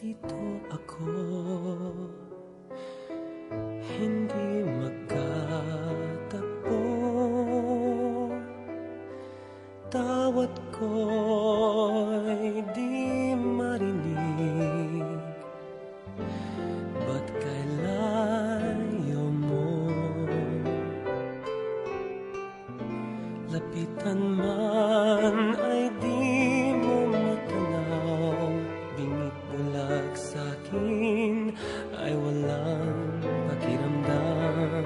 Narito ako, hindi magkatagpo. Tawad ko'y di marinig, ba't kay layo mo? Lapitan man ay di mo matanaw, bingit bulag sa'kin ay walang pakiramdam.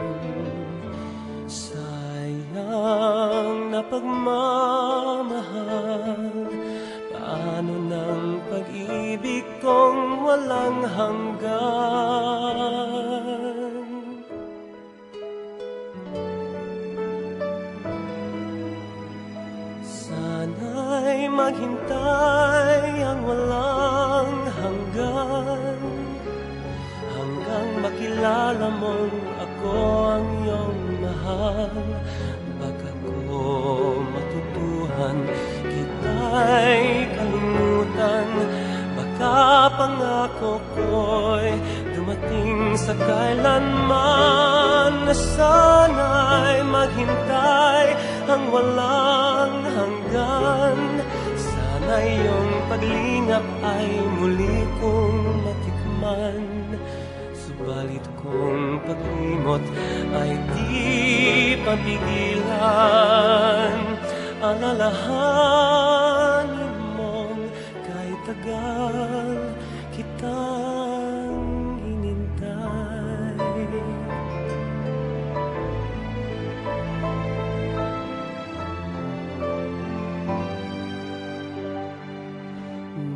Sayang na pagmamahal, paano ng pag-ibig kong walang hanggan? Sana'y maghintay ang walang hanggan, hanggang makilala mong ako ang iyong mahal. Baka ko matutuhan kita'y kalimutan, baka pangako ko'y dumating sa kailanman. Na sana'y maghintay ang walang hanggan, sana iyong paglingap ay muli kong matikman. Subalit kung paglimot ay di papigilan, alalahanin mong kahit tagal kitang inintay.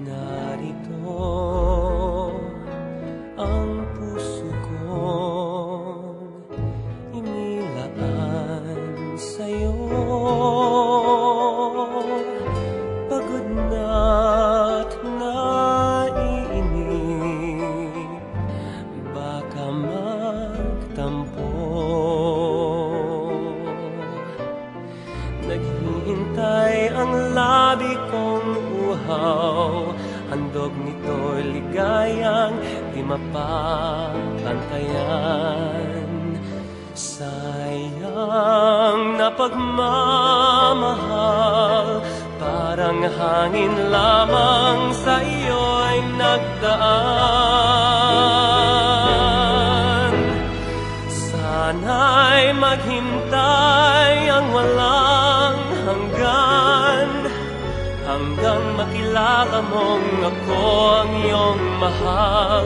Narito ang puso kong inilaan sa'yo. Pagod na't naiinip, baka magtampo. Naghihintay ang labi kong uhaw, handog nito'y ligayang di mapapantayan. Sayang na pagmamahal, parang hangin lamang sa iyo'y nagdaan. Sana'y maghintay ang walang hanggan, hanggang makilala mong ako ang iyong mahal.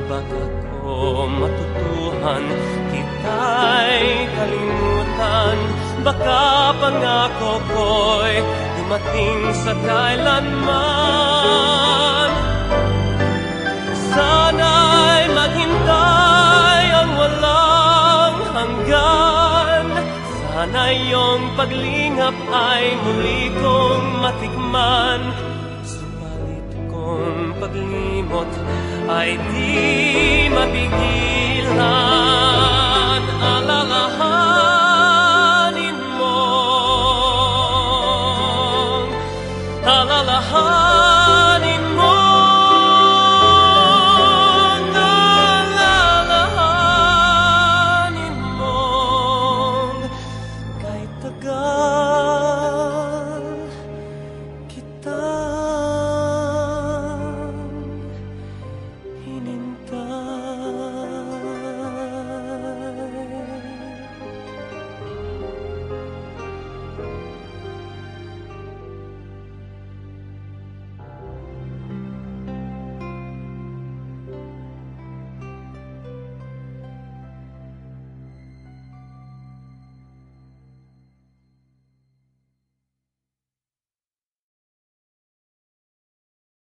Baka ko matutuhan kita'y kalimutan, baka pangako ko'y dumating sa kailanman. Sana'y maghintay ang walang hanggan, sana iyong paglingap ay muli kong matikman. Subalit kung paglimot ay di mapigilan, alalahanin mong, alalahanin